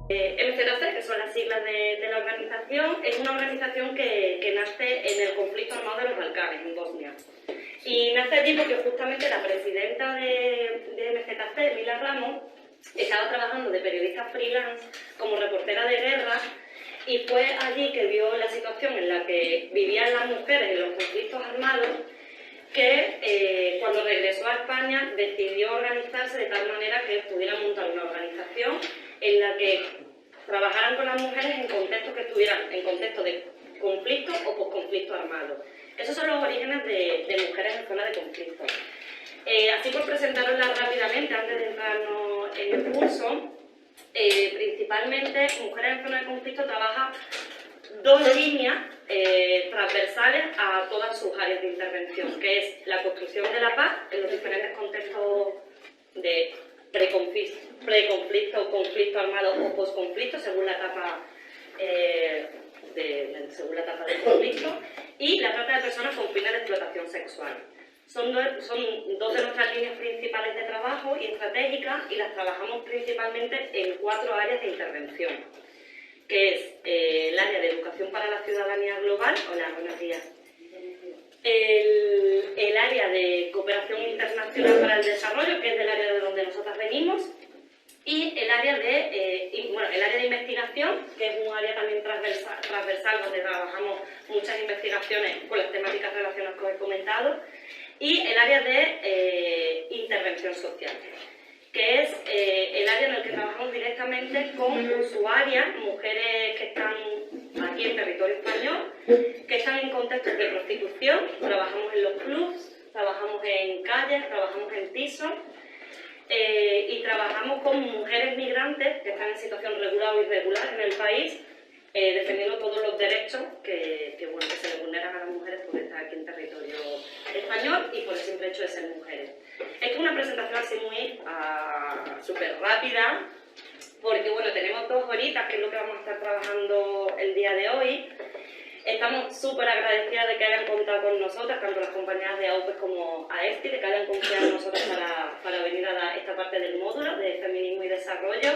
MZC, que son las siglas de la organización, es una organización que nace en el conflicto armado de los Balcanes, en Bosnia. Y nace allí porque justamente la presidenta de MZC, Mila Ramos, estaba trabajando de periodista freelance como reportera de guerra y fue allí que vio la situación en la que vivían las mujeres en los conflictos armados que cuando regresó a España decidió organizarse de tal manera que pudiera montar una organización en la que trabajaran con las mujeres en contextos que estuvieran en contexto de conflicto o posconflicto armado. Esos son los orígenes de mujeres en zona de conflicto. Así por presentaroslas rápidamente, antes de entrarnos en el curso, principalmente Mujeres en Zona de Conflicto trabaja dos líneas transversales a todas sus áreas de intervención, que es la construcción de la paz en los diferentes contextos de preconflicto, conflicto armado o posconflicto, según la etapa del conflicto, y la trata de personas con fines de explotación sexual. Son dos de nuestras líneas principales de trabajo y estratégicas, y las trabajamos principalmente en 4 áreas de intervención, que es el área de educación para la ciudadanía global. Hola, buenos días. El área de cooperación internacional para el desarrollo, que es del área de donde nosotras venimos, y el área de investigación, que es un área también transversal donde trabajamos muchas investigaciones con las temáticas relacionadas que os he comentado, y el área de intervención social, que es el área en el que trabajamos directamente con usuarias, mujeres que están aquí en territorio español, que están en contextos de prostitución. Trabajamos en los clubs, trabajamos en calles, trabajamos en pisos, y trabajamos con mujeres migrantes que están en situación regular o irregular en el país, defendiendo todos los derechos que se les vulneran a las mujeres por estar aquí en territorio español y por el simple hecho de ser mujeres. Esto es una presentación así muy súper rápida, porque bueno, tenemos 2 horitas, que es lo que vamos a estar trabajando el día de hoy. Estamos súper agradecidas de que hayan contado con nosotras, tanto las compañeras de AUPES como AESTI, de que hayan confiado en nosotras para venir a esta parte del módulo de feminismo y desarrollo.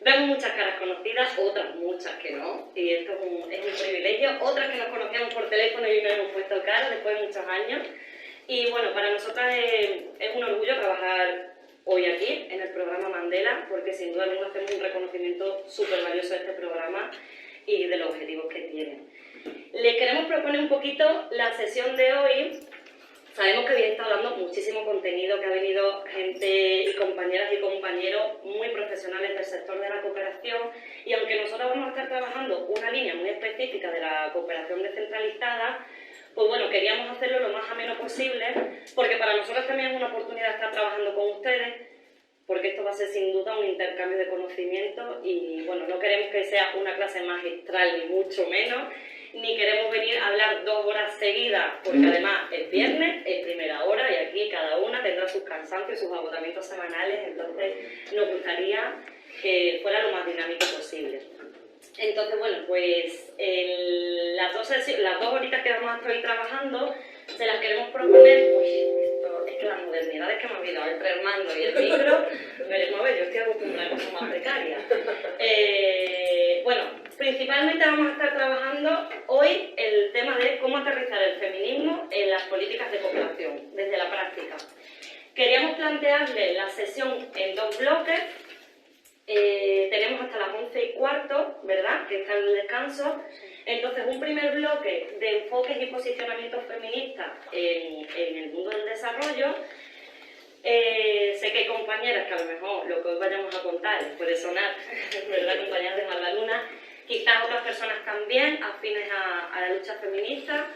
Vemos muchas caras conocidas, otras muchas que no, y esto es un privilegio. Otras que nos conocíamos por teléfono y no hemos puesto cara después de muchos años. Y bueno, para nosotras es un orgullo trabajar hoy aquí, en el programa Mandela, porque sin duda alguna hacemos un reconocimiento súper valioso de este programa y de los objetivos que tiene. Les queremos proponer un poquito la sesión de hoy. Sabemos que habéis estado dando muchísimo contenido, que ha venido gente y compañeras y compañeros muy profesionales del sector de la cooperación, y aunque nosotros vamos a estar trabajando una línea muy específica de la cooperación descentralizada, pues bueno, queríamos hacerlo lo más ameno posible, porque para nosotros también es una oportunidad estar trabajando con ustedes, porque esto va a ser sin duda un intercambio de conocimiento y bueno, no queremos que sea una clase magistral ni mucho menos, ni queremos venir a hablar 2 horas seguidas, porque además es viernes, es primera hora y aquí cada una tendrá sus cansancios y sus agotamientos semanales, entonces nos gustaría que fuera lo más dinámico posible. Entonces, bueno, pues las 2 horitas que vamos a estar hoy trabajando, se las queremos proponer. Esto es que la modernidad es que me ha olvidado entre el mando y el micro, veremos a ver, yo estoy acostumbrada a cosas más precarias. Bueno, principalmente vamos a estar trabajando hoy el tema de cómo aterrizar el feminismo en las políticas de cooperación, desde la práctica. Queríamos plantearle la sesión en 2 bloques. Tenemos hasta las 11:15, ¿verdad?, que está el descanso. Entonces, un primer bloque de enfoques y posicionamientos feministas en el mundo del desarrollo. Sé que hay compañeras que a lo mejor lo que hoy vayamos a contar les puede sonar, ¿verdad?, compañeras de Magdaluna, quizás otras personas también afines a la lucha feminista,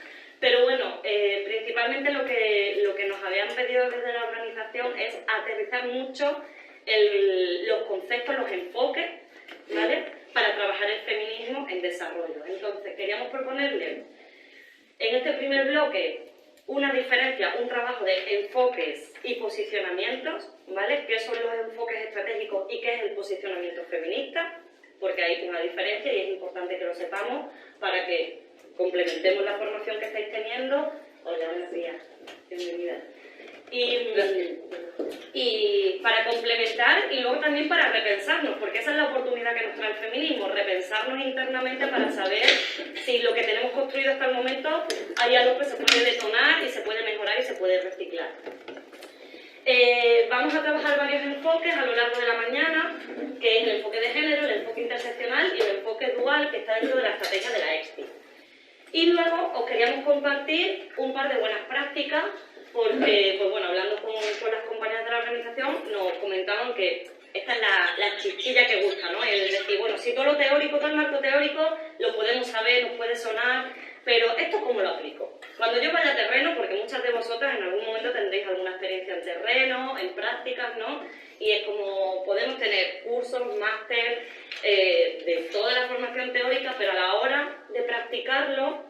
pero bueno, principalmente lo que nos habían pedido desde la organización es aterrizar mucho los conceptos, los enfoques, ¿vale?, para trabajar el feminismo en desarrollo. Entonces, queríamos proponerle en este primer bloque una diferencia, un trabajo de enfoques y posicionamientos, ¿vale?, qué son los enfoques estratégicos y qué es el posicionamiento feminista, porque hay una diferencia y es importante que lo sepamos para que complementemos la formación que estáis teniendo. Hola, buenos días, bienvenida. Y para complementar y luego también para repensarnos, porque esa es la oportunidad que nos trae el feminismo, repensarnos internamente para saber si lo que tenemos construido hasta el momento hay algo que se puede detonar y se puede mejorar y se puede reciclar. Vamos a trabajar varios enfoques a lo largo de la mañana, que es el enfoque de género, el enfoque interseccional y el enfoque dual que está dentro de la estrategia de la EXPI. Y luego os queríamos compartir un par de buenas prácticas, porque, pues bueno, hablando con las compañeras de la organización, nos comentaban que esta es la chichilla que gusta, ¿no? El decir, bueno, si todo lo teórico, todo el marco teórico, lo podemos saber, nos puede sonar, pero ¿esto cómo lo aplico? Cuando yo vaya a terreno, porque muchas de vosotras en algún momento tendréis alguna experiencia en terreno, en prácticas, ¿no? Y es como podemos tener cursos, máster, de toda la formación teórica, pero a la hora de practicarlo,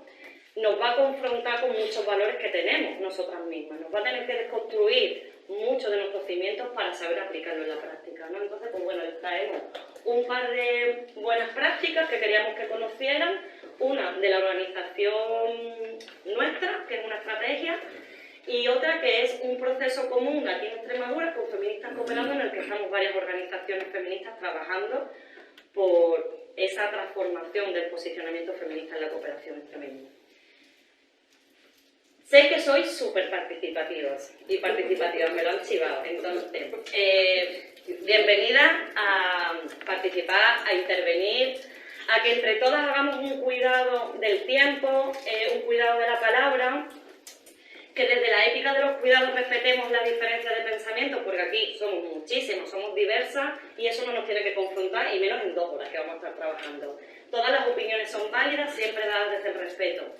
nos va a confrontar con muchos valores que tenemos nosotras mismas. Nos va a tener que desconstruir muchos de nuestros cimientos para saber aplicarlo en la práctica, ¿no? Entonces, pues bueno, les traemos un par de buenas prácticas que queríamos que conocieran. Una de la organización nuestra, que es una estrategia, y otra que es un proceso común aquí en Extremadura con Feministas Cooperando, en el que estamos varias organizaciones feministas trabajando por esa transformación del posicionamiento feminista en la cooperación extremeña. Sé que sois súper participativos y participativas, me lo han chivado. Entonces, bienvenidas a participar, a intervenir, a que entre todas hagamos un cuidado del tiempo, un cuidado de la palabra, que desde la ética de los cuidados respetemos la diferencia de pensamiento, porque aquí somos muchísimos, somos diversas y eso no nos tiene que confrontar, y menos en 2 horas que vamos a estar trabajando. Todas las opiniones son válidas, siempre dadas desde el respeto.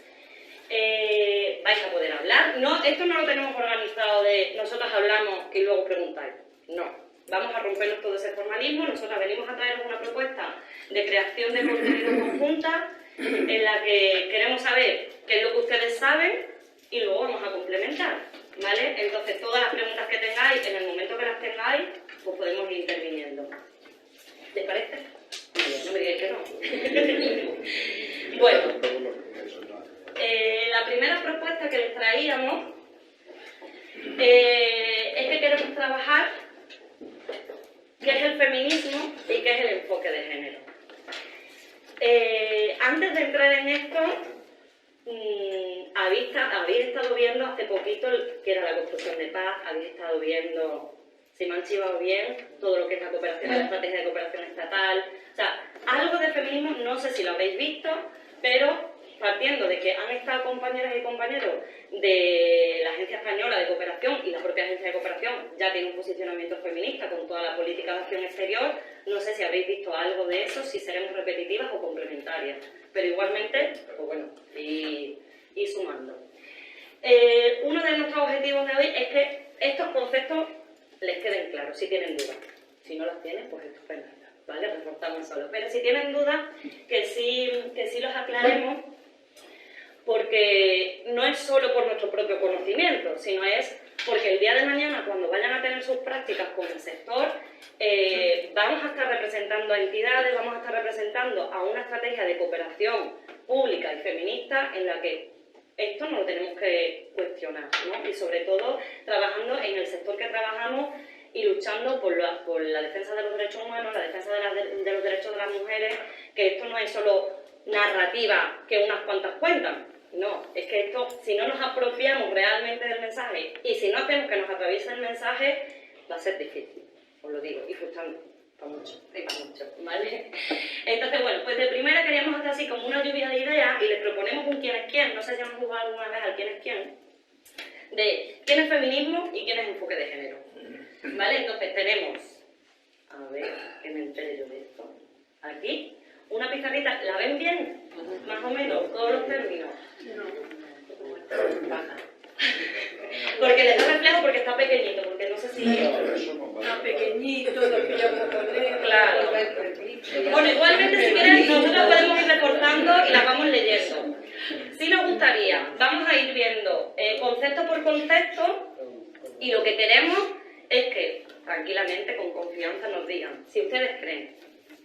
Vais a poder hablar. No, esto no lo tenemos organizado de nosotras hablamos y luego preguntáis. No, vamos a rompernos todo ese formalismo. Nosotras venimos a traeros una propuesta de creación de contenido conjunta en la que queremos saber qué es lo que ustedes saben y luego vamos a complementar, ¿vale? Entonces todas las preguntas que tengáis, en el momento que las tengáis, pues podemos ir interviniendo. ¿Les parece? No me digáis que no. Bueno. La primera propuesta que les traíamos es que queremos trabajar qué es el feminismo y qué es el enfoque de género. Antes de entrar en esto, habéis estado viendo hace poquito que era la construcción de paz, habéis estado viendo, si me han chivado bien, todo lo que es la cooperación, la estrategia de cooperación estatal. O sea, algo de feminismo, no sé si lo habéis visto, pero partiendo de que han estado compañeras y compañeros de la Agencia Española de Cooperación y la propia Agencia de Cooperación ya tiene un posicionamiento feminista con toda la política de acción exterior, no sé si habréis visto algo de eso, si seremos repetitivas o complementarias, pero igualmente, pues bueno, y sumando. Uno de nuestros objetivos de hoy es que estos conceptos les queden claros, si tienen dudas. Si no las tienen, pues estupendo, ¿vale? Reforzamos solo. Pero si tienen dudas, que sí los aclaremos, porque no es solo por nuestro propio conocimiento, sino es porque el día de mañana, cuando vayan a tener sus prácticas con el sector, vamos a estar representando a entidades, vamos a estar representando a una estrategia de cooperación pública y feminista en la que esto no lo tenemos que cuestionar, ¿no? Y sobre todo trabajando en el sector que trabajamos y luchando por la defensa de los derechos humanos, la defensa de los derechos de las mujeres, que esto no es solo narrativa que unas cuantas cuentan. No, es que esto, si no nos apropiamos realmente del mensaje y si no hacemos que nos atraviese el mensaje, va a ser difícil, os lo digo, y frustrante, para mucho, ¿vale? Entonces, bueno, pues de primera queríamos hacer así como una lluvia de ideas y les proponemos un quién es quién, no sé si hemos jugado alguna vez al quién es quién, de quién es feminismo y quién es enfoque de género, ¿vale? Entonces tenemos, a ver, que me entere yo de esto, aquí, una pizarrita, ¿la ven bien? Más o menos, todos los términos. Porque les da reflejo porque está pequeñito, porque no sé si... Está pequeñito, lo pillamos con él. Claro. Bueno, igualmente si quieren, nosotros podemos ir recortando y las vamos leyendo. Si nos gustaría, vamos a ir viendo concepto por concepto y lo que queremos es que, tranquilamente, con confianza, nos digan si ustedes creen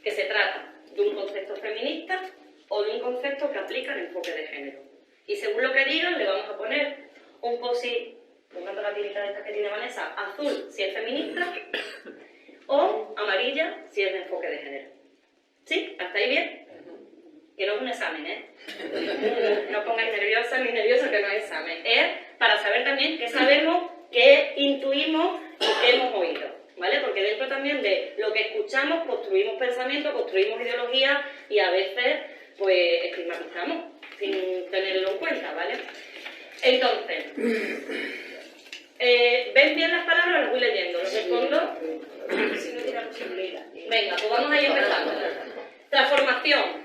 que se trata de un concepto feminista o de un concepto que aplica el enfoque de género. Y según lo que digan, le vamos a poner un post-it, pongando la tirita de esta que tiene Vanessa, azul si es feminista que hemos oído, ¿vale? Porque dentro también de lo que escuchamos construimos pensamiento, construimos ideología y a veces pues estigmatizamos sin tenerlo en cuenta, ¿vale? Entonces, ¿ven bien las palabras? Las voy leyendo, los respondo. Si no tiene posibilidad. Venga, pues vamos a ir empezando. Transformación.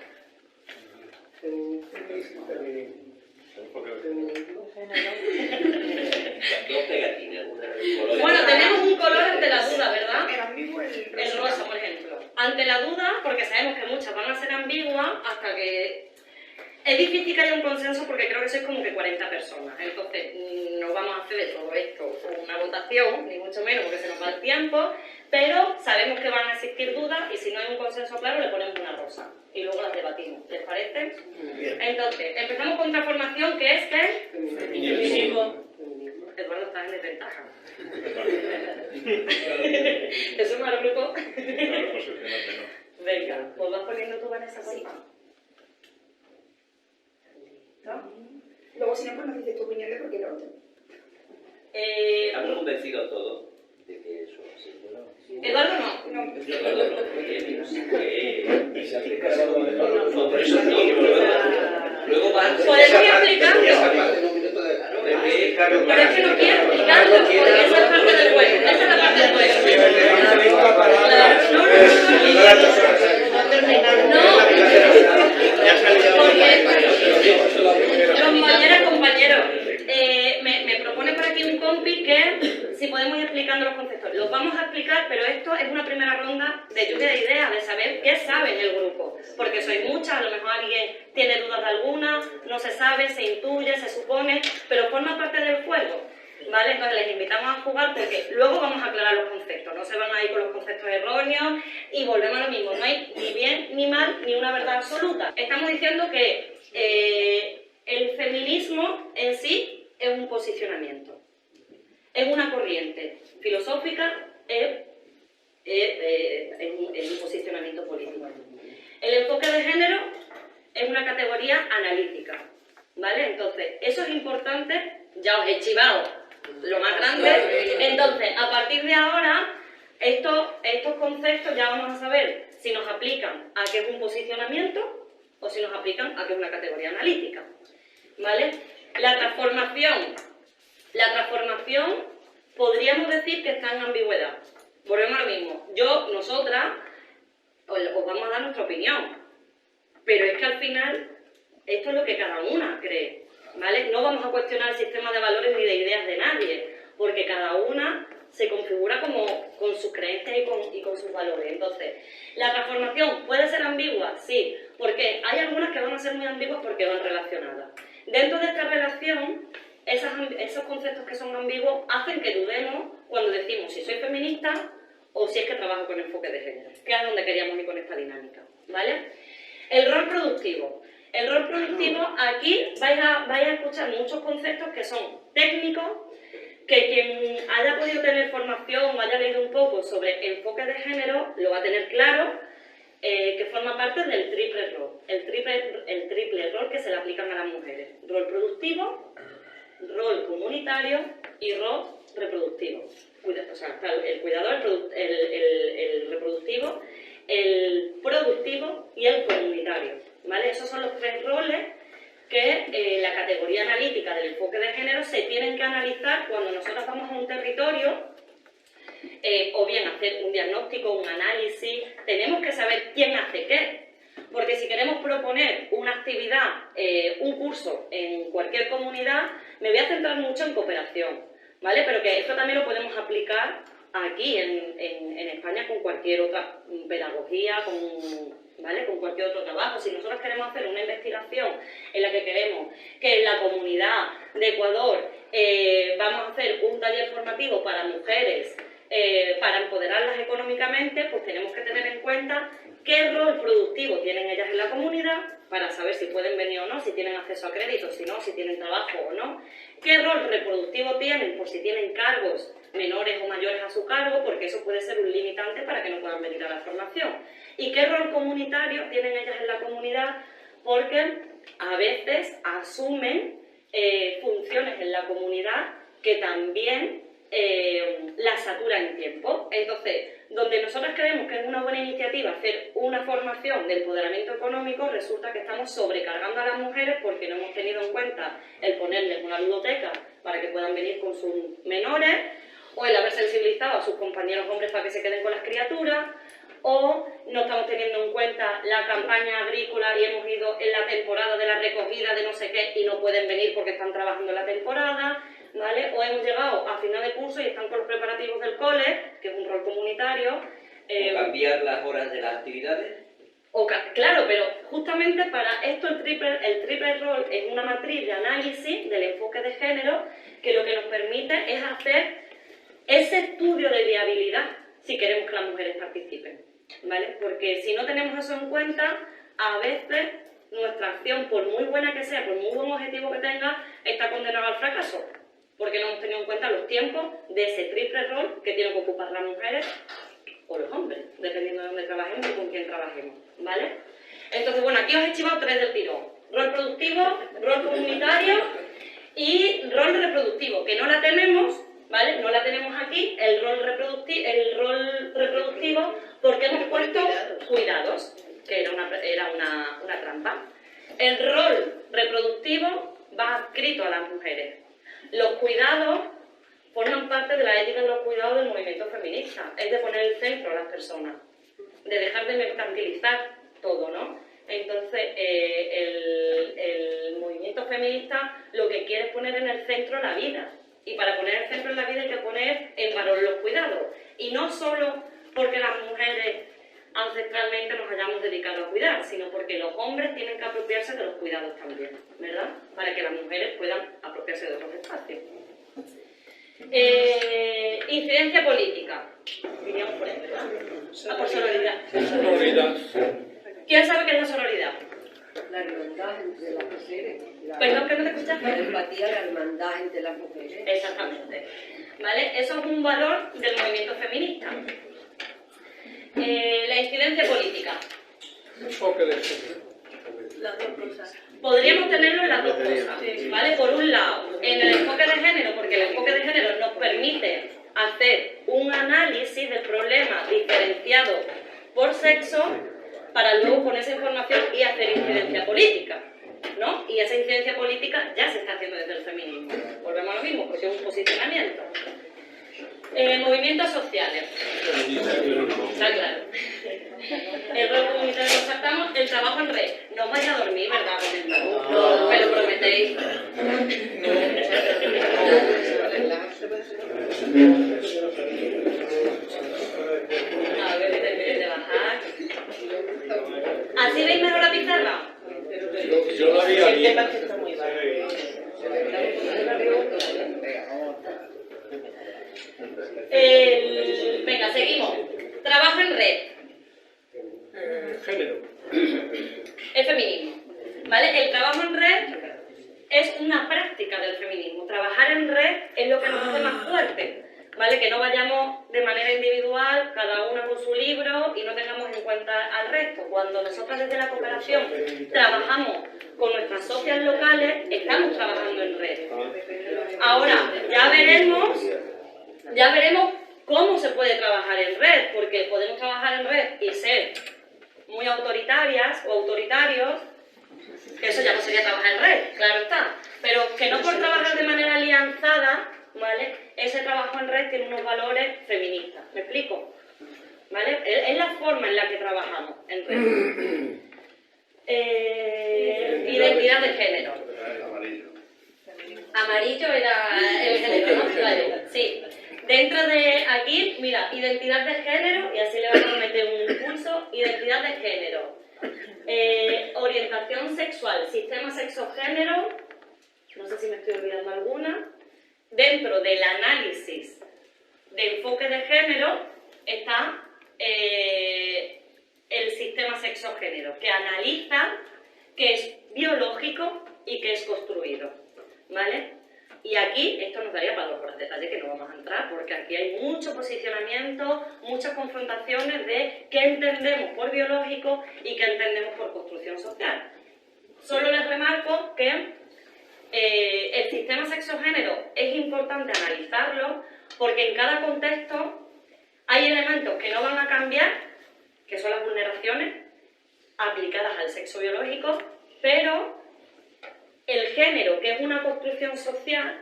Bueno, tenemos un color ante la duda, ¿verdad? El rosa, por ejemplo. Ante la duda, porque sabemos que muchas van a ser ambiguas hasta que... Es difícil que haya un consenso porque creo que sois como que 40 personas. Entonces, no vamos a hacer de todo esto una votación, ni mucho menos porque se nos va el tiempo, pero sabemos que van a existir dudas y si no hay un consenso claro le ponemos una rosa y luego las debatimos. ¿Les parece? Bien. Entonces, empezamos con transformación, que es ¿qué? Feminismo. Eduardo está en desventaja. ¿Eso es malo, grupo? Venga, pues vas poniendo tú, Vanessa, por favor. Luego, si no, pues nos dices tu opinión de por qué lo otro. ¿Estamos convencidos todos de que eso es así? Eduardo no. Eduardo no. Y se aplica a todo de no, por eso no. Luego va. Podemos ir explicando. Pero es que no quiero explicarlo, porque esa es parte del juego. Esa es la parte del juego. Compañeros, me propone por aquí un compi que si podemos ir explicando los conceptos. Los vamos a explicar, pero esto es una primera ronda de lluvia de ideas, de saber qué sabe en el grupo. Porque sois muchas, a lo mejor alguien tiene dudas de alguna, no se sabe, se intuye, se supone, pero forma parte del juego. ¿Vale? Entonces les invitamos a jugar porque luego vamos a aclarar los conceptos, no se van a ir con los conceptos erróneos y volvemos a lo mismo, no hay ni bien ni mal ni una verdad absoluta. Estamos diciendo que el feminismo en sí es un posicionamiento, es una corriente filosófica, es un posicionamiento político. El enfoque de género es una categoría analítica, ¿vale? Entonces, eso es importante, ya os he chivado lo más grande. Entonces, a partir de ahora, estos conceptos ya vamos a saber si nos aplican a que es un posicionamiento o si nos aplican a que es una categoría analítica, ¿vale? La transformación podríamos decir que está en ambigüedad. Volvemos a lo mismo. Nosotras, os vamos a dar nuestra opinión, pero es que al final esto es lo que cada una cree, ¿vale? No vamos a cuestionar el sistema de valores ni de ideas de nadie, porque cada una se configura como con sus creencias y con sus valores. Entonces, ¿la transformación puede ser ambigua? Sí, porque hay algunas que van a ser muy ambiguas porque van relacionadas. Dentro de esta relación, esos conceptos que son ambiguos hacen que dudemos cuando decimos si soy feminista o si es que trabajo con enfoque de género, que es a donde queríamos ir con esta dinámica, ¿vale? El rol productivo. El rol productivo, aquí vais a escuchar muchos conceptos que son técnicos, que quien haya podido tener formación o haya leído un poco sobre enfoque de género lo va a tener claro, que forma parte del triple rol. El triple rol que se le aplican a las mujeres. Rol productivo, rol comunitario y rol reproductivo. O sea, está el cuidador, el reproductivo, el productivo y el comunitario, ¿vale? Esos son los tres roles que la categoría analítica del enfoque de género se tienen que analizar cuando nosotros vamos a un territorio, o bien hacer un diagnóstico, un análisis. Tenemos que saber quién hace qué, porque si queremos proponer una actividad, un curso en cualquier comunidad, me voy a centrar mucho en cooperación, ¿vale? Pero que esto también lo podemos aplicar aquí en España con cualquier otra pedagogía, ¿vale? Con cualquier otro trabajo. Si nosotros queremos hacer una investigación en la que queremos que en la comunidad de Ecuador vamos a hacer un taller formativo para mujeres para empoderarlas económicamente, pues tenemos que tener en cuenta qué rol productivo tienen ellas en la comunidad para saber si pueden venir o no, si tienen acceso a créditos, si no, si tienen trabajo o no, qué rol reproductivo tienen, por si tienen cargos menores o mayores a su cargo, porque eso puede ser un limitante para que no puedan venir a la formación, y qué rol comunitario tienen ellas en la comunidad, porque a veces asumen funciones en la comunidad que también la satura en tiempo. Entonces, donde nosotros creemos que es una buena iniciativa hacer una formación de empoderamiento económico, resulta que estamos sobrecargando a las mujeres porque no hemos tenido en cuenta el ponerles una ludoteca para que puedan venir con sus menores, o el haber sensibilizado a sus compañeros hombres para que se queden con las criaturas, o no estamos teniendo en cuenta la campaña agrícola y hemos ido en la temporada de la recogida de no sé qué y no pueden venir porque están trabajando en la temporada, ¿vale? O hemos llegado a final de curso y están con los preparativos del cole, que es un rol comunitario. O cambiar las horas de las actividades. Claro, pero justamente para esto el triple rol es una matriz de análisis del enfoque de género que lo que nos permite es hacer ese estudio de viabilidad si queremos que las mujeres participen, ¿vale? Porque si no tenemos eso en cuenta, a veces nuestra acción, por muy buena que sea, por muy buen objetivo que tenga, está condenada al fracaso, porque no hemos tenido en cuenta los tiempos de ese triple rol que tienen que ocupar las mujeres o los hombres, dependiendo de dónde trabajemos y con quién trabajemos, ¿vale? Entonces, bueno, aquí os he chivado 3 del tirón: rol productivo, rol comunitario y rol reproductivo, que no la tenemos, ¿vale? No la tenemos aquí, el rol reproductivo, porque hemos puesto cuidados, que era una trampa. El rol reproductivo va adscrito a las mujeres. Los cuidados forman parte de la ética de los cuidados del movimiento feminista, es de poner el centro a las personas, de dejar de mercantilizar todo, ¿no? Entonces, el movimiento feminista lo que quiere es poner en el centro la vida. Y para poner el centro en la vida hay que poner en valor los cuidados. Y no solo porque las mujeres ancestralmente nos hayamos dedicado a cuidar, sino porque los hombres tienen que apropiarse de los cuidados también, ¿verdad? Para que las mujeres puedan apropiarse de otros espacios. Incidencia política. Diríamos por ahí, ¿verdad? Por sororidad. ¿Quién sabe qué es la sororidad? La hermandad entre las mujeres. Perdón, que no te escuchas. La empatía, la hermandad entre las mujeres. Exactamente. ¿Vale? Eso es un valor del movimiento feminista. La incidencia política. Enfoque de género. Las dos cosas. Podríamos tenerlo en las dos cosas, ¿vale? Por un lado, en el enfoque de género, porque el enfoque de género nos permite hacer un análisis del problema diferenciado por sexo para luego poner esa información y hacer incidencia política, ¿no? Y esa incidencia política ya se está haciendo desde el feminismo. Volvemos a lo mismo, porque es un posicionamiento. Movimientos sociales. Está claro. El rol comunitario lo saltamos. El trabajo en red. No os vais a dormir, ¿verdad? Con el trabajo. No, me lo prometéis. A ver, que terminen de bajar. ¿Así veis mejor la pizarra? Yo lo haría bien. Venga, seguimos. Trabajo en red. Género. El feminismo. ¿Vale? El trabajo en red es una práctica del feminismo. Trabajar en red es lo que nos hace más fuertes. ¿Vale? Que no vayamos de manera individual, cada una con su libro, y no tengamos en cuenta al resto. Cuando nosotros desde la cooperación trabajamos con nuestras socias locales, estamos trabajando en red. Ahora, ya veremos cómo se puede trabajar en red, porque podemos trabajar en red y ser muy autoritarias o autoritarios, que eso ya no sería trabajar en red, claro está, pero que no por trabajar de manera alianzada, ¿vale? Ese trabajo en red tiene unos valores feministas, ¿me explico? ¿Vale? Es la forma en la que trabajamos en red. Identidad de género. Amarillo era el género, ¿no? Vale, sí. Dentro de aquí, mira, identidad de género, y así le vamos a meter un impulso, identidad de género. Orientación sexual, sistema sexo-género, no sé si me estoy olvidando alguna. Dentro del análisis de enfoque de género está el sistema sexo-género, que analiza qué es biológico y qué es construido, ¿vale? Y aquí, esto nos daría para 2 horas de detalle que no vamos a entrar, porque aquí hay mucho posicionamiento, muchas confrontaciones de qué entendemos por biológico y qué entendemos por construcción social. Solo les remarco que el sistema sexo-género es importante analizarlo porque en cada contexto hay elementos que no van a cambiar, que son las vulneraciones aplicadas al sexo biológico, pero el género, que es una construcción social,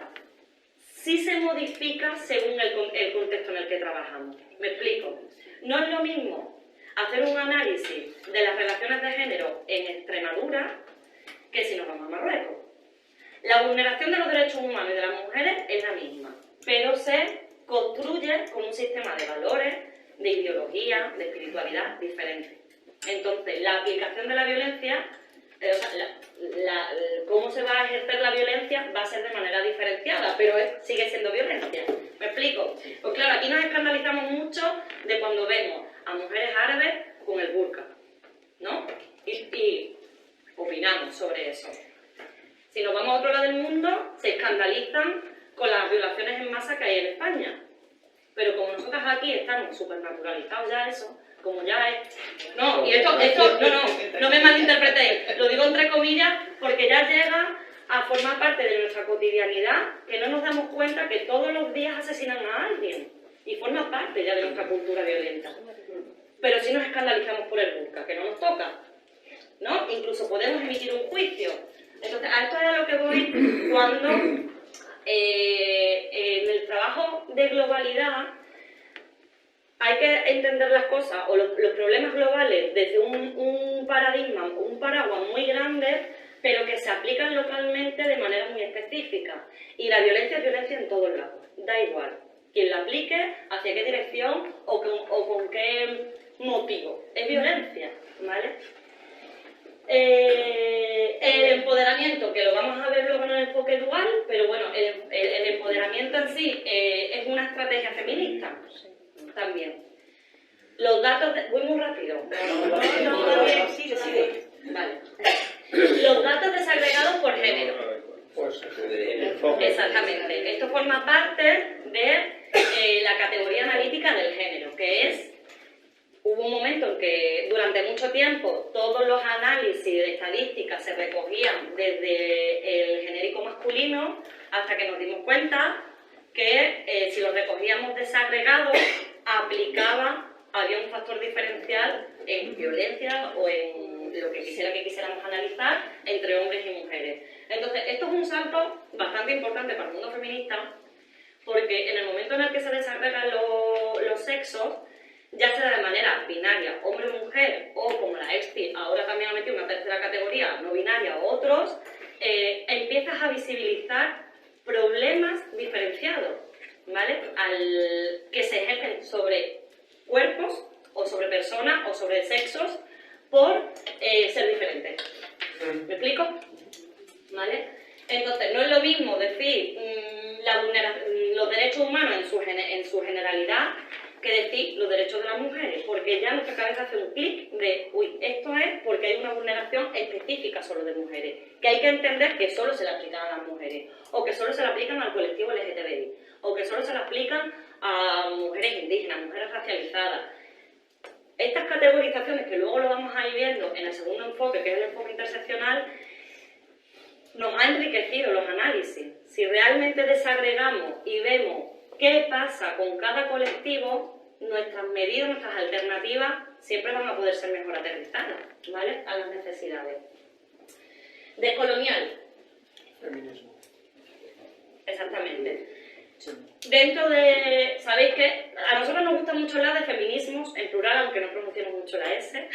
sí se modifica según el contexto en el que trabajamos. Me explico. No es lo mismo hacer un análisis de las relaciones de género en Extremadura que si nos vamos a Marruecos. La vulneración de los derechos humanos y de las mujeres es la misma, pero se construye con un sistema de valores, de ideología, de espiritualidad diferente. Entonces, la aplicación de la violencia, cómo se va a ejercer la violencia va a ser de manera diferenciada, pero sigue siendo violencia. ¿Me explico? Pues claro, aquí nos escandalizamos mucho de cuando vemos a mujeres árabes con el burka, ¿no? Y opinamos sobre eso. Si nos vamos a otro lado del mundo, se escandalizan con las violaciones en masa que hay en España. Pero como nosotros aquí estamos súper naturalizados ya eso, como ya es... No, y no me malinterpretéis, lo digo entre comillas porque ya llega a formar parte de nuestra cotidianidad, que no nos damos cuenta que todos los días asesinan a alguien y forma parte ya de nuestra cultura violenta. Pero sí nos escandalizamos por el burka, que no nos toca, ¿no? Incluso podemos emitir un juicio. Entonces, a esto es a lo que voy cuando en el trabajo de globalidad hay que entender las cosas o los problemas globales desde un paradigma, un paraguas muy grande, pero que se aplican localmente de manera muy específica. Y la violencia es violencia en todos lados, da igual quien la aplique, hacia qué dirección o con qué motivo. Es violencia, ¿vale? El empoderamiento, que lo vamos a ver luego en el enfoque dual, pero bueno, el empoderamiento en sí es una estrategia feminista también. Los datos voy muy rápido. No, sigue. Vale. Los datos desagregados por género. Exactamente. Esto forma parte de la categoría analítica del género, que es... Hubo un momento en que durante mucho tiempo todos los análisis de estadísticas se recogían desde el genérico masculino hasta que nos dimos cuenta que si los recogíamos desagregados había un factor diferencial en violencia o en lo que quisiéramos analizar entre hombres y mujeres. Entonces, esto es un salto bastante importante para el mundo feminista porque en el momento en el que se desagregan los sexos, ya sea de manera binaria, hombre o mujer, o como la EXPI ahora también ha metido una tercera categoría, no binaria o otros, empiezas a visibilizar problemas diferenciados, ¿vale? Que se ejercen sobre cuerpos, o sobre personas, o sobre sexos, por ser diferentes. ¿Me explico? ¿Vale? Entonces, no es lo mismo decir los derechos humanos en su generalidad, que decir los derechos de las mujeres, porque ya nuestra cabeza hace un clic de, uy, esto es porque hay una vulneración específica solo de mujeres, que hay que entender que solo se le aplican a las mujeres, o que solo se le aplican al colectivo LGTBI, o que solo se le aplican a mujeres indígenas, mujeres racializadas. Estas categorizaciones, que luego lo vamos a ir viendo en el segundo enfoque, que es el enfoque interseccional, nos ha enriquecido los análisis. Si realmente desagregamos y vemos qué pasa con cada colectivo, nuestras medidas, nuestras alternativas siempre van a poder ser mejor aterrizadas, ¿vale? A las necesidades. Descolonial. Feminismo. Exactamente. Dentro de... ¿Sabéis que a nosotros nos gusta mucho hablar de feminismos, en plural, aunque no pronunciamos mucho la S?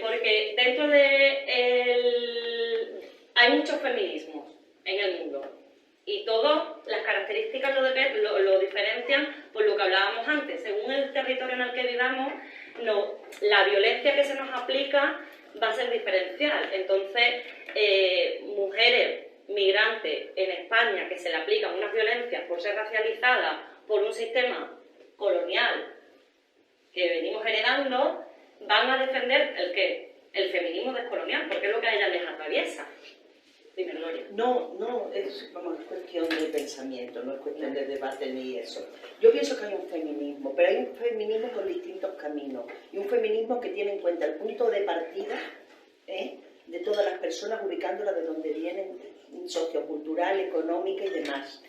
Porque dentro de... hay muchos feminismos en el mundo. Y todas las características lo diferencian por lo que hablábamos antes. Según el territorio en el que vivamos, la violencia que se nos aplica va a ser diferencial. Entonces, mujeres migrantes en España que se le aplican unas violencias por ser racializadas por un sistema colonial que venimos heredando, van a defender el feminismo descolonial, porque es lo que a ellas les atraviesa. Dime, Gloria. No, es cuestión de pensamiento, no es cuestión de debate ni eso. Yo pienso que hay un feminismo, pero hay un feminismo con distintos caminos. Y un feminismo que tiene en cuenta el punto de partida de todas las personas, ubicándolas de donde vienen, sociocultural, económica y demás.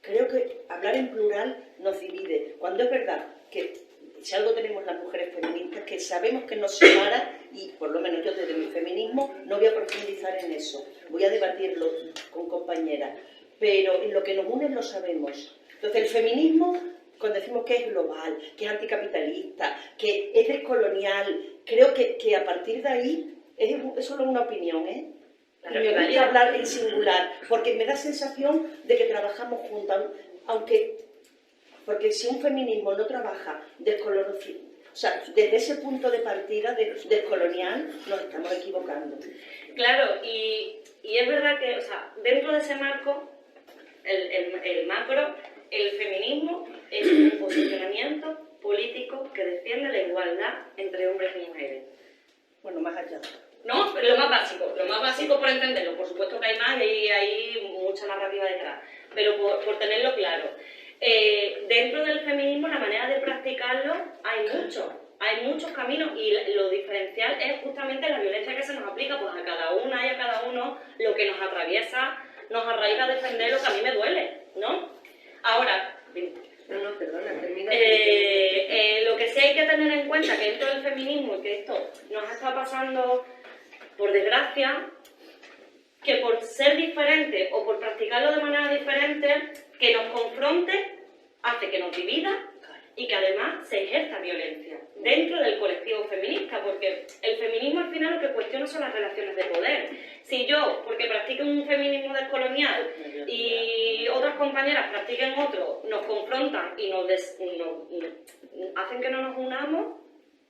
Creo que hablar en plural nos divide, cuando es verdad que si algo tenemos las mujeres feministas, que sabemos que nos separa, y por lo menos yo desde mi feminismo no voy a profundizar en eso, voy a debatirlo con compañeras, pero en lo que nos une lo sabemos. Entonces el feminismo, cuando decimos que es global, que es anticapitalista, que es descolonial, creo que a partir de ahí, es solo una opinión, ¿eh? Y me gusta hablar en singular, porque me da sensación de que trabajamos juntas, porque si un feminismo no trabaja o sea, desde ese punto de partida descolonial, nos estamos equivocando. Claro, y es verdad que, o sea, dentro de ese marco, el macro, el feminismo es un posicionamiento político que defiende la igualdad entre hombres y mujeres. Bueno, más allá. No, pero lo más básico por entenderlo, por supuesto que hay más y hay mucha narrativa detrás, pero por tenerlo claro. Dentro del feminismo, la manera de practicarlo hay muchos caminos, y lo diferencial es justamente la violencia que se nos aplica, pues a cada una y a cada uno lo que nos atraviesa, nos arraiga a defender lo que a mí me duele, ¿no? Ahora, No, perdona, termina. lo que sí hay que tener en cuenta que dentro del feminismo, y que esto nos está pasando, por desgracia, que por ser diferente o por practicarlo de manera diferente, que nos confronte, hace que nos divida y que además se ejerza violencia dentro del colectivo feminista, porque el feminismo al final lo que cuestiona son las relaciones de poder. Si yo, porque practico un feminismo descolonial y otras compañeras practiquen otro, nos confrontan y nos hacen que no nos unamos,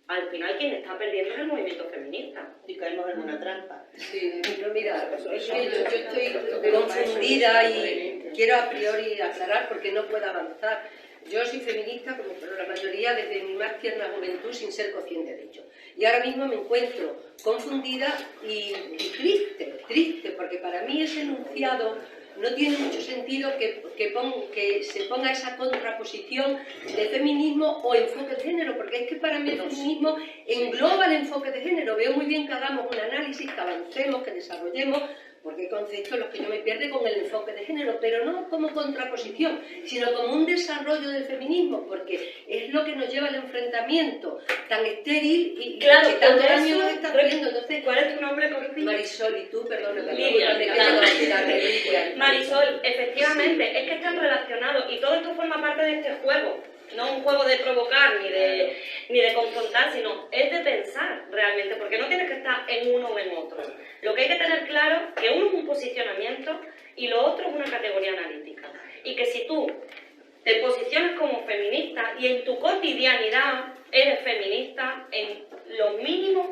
al final quien está perdiendo es el movimiento feminista. Y caemos en una trampa. Sí, pero mira, es que yo estoy confundida y quiero a priori aclarar porque no puedo avanzar. Yo soy feminista, como la mayoría, desde mi más tierna juventud, sin ser consciente de ello. Y ahora mismo me encuentro confundida y triste, porque para mí ese enunciado no tiene mucho sentido que se ponga esa contraposición de feminismo o enfoque de género, porque es que para mí el feminismo engloba el enfoque de género. Veo muy bien que hagamos un análisis, que avancemos, que desarrollemos, porque hay conceptos en los que yo me pierdo con el enfoque de género, pero no como contraposición, sino como un desarrollo del feminismo, porque es lo que nos lleva al enfrentamiento tan estéril y claro, que tanto daño nos está haciendo. Entonces, ¿cuál es tu nombre, Corti? Marisol, y tú, perdona, Lidia, Lidia. Marisol, efectivamente, es que están relacionados y todo esto forma parte de este juego. No un juego de provocar ni de confrontar, sino es de pensar realmente, porque no tienes que estar en uno o en otro. Lo que hay que tener claro es que uno es un posicionamiento y lo otro es una categoría analítica. Y que si tú te posicionas como feminista y en tu cotidianidad eres feminista, en los mínimos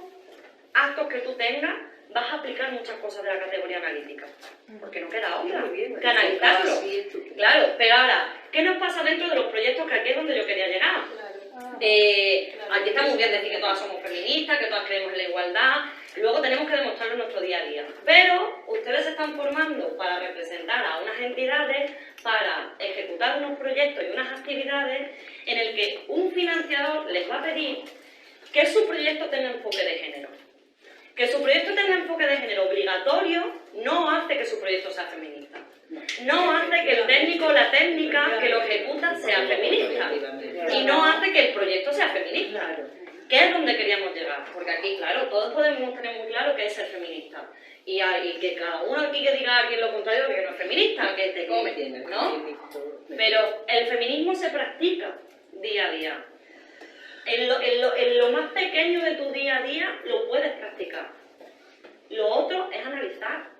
actos que tú tengas, vas a aplicar muchas cosas de la categoría analítica. Porque no queda otra que analizarlo. Claro, pero ahora, ¿qué nos pasa dentro de los proyectos? Que aquí es donde yo quería llegar. Aquí está muy bien decir que todas somos feministas, que todas creemos en la igualdad, luego tenemos que demostrarlo en nuestro día a día. Pero ustedes se están formando para representar a unas entidades, para ejecutar unos proyectos y unas actividades en el que un financiador les va a pedir que su proyecto tenga enfoque de género. Que su proyecto tenga enfoque de género obligatorio no hace que su proyecto sea feminista. No hace que el técnico o la técnica que lo ejecuta sea feminista. Y no hace que el proyecto sea feminista. Que es donde queríamos llegar. Porque aquí, claro, todos podemos tener muy claro qué es ser feminista. Y que cada uno aquí que diga a alguien lo contrario, que no es feminista, que te come, ¿no? Pero el feminismo se practica día a día. En lo más pequeño de tu día a día lo puedes practicar. Lo otro es analizar.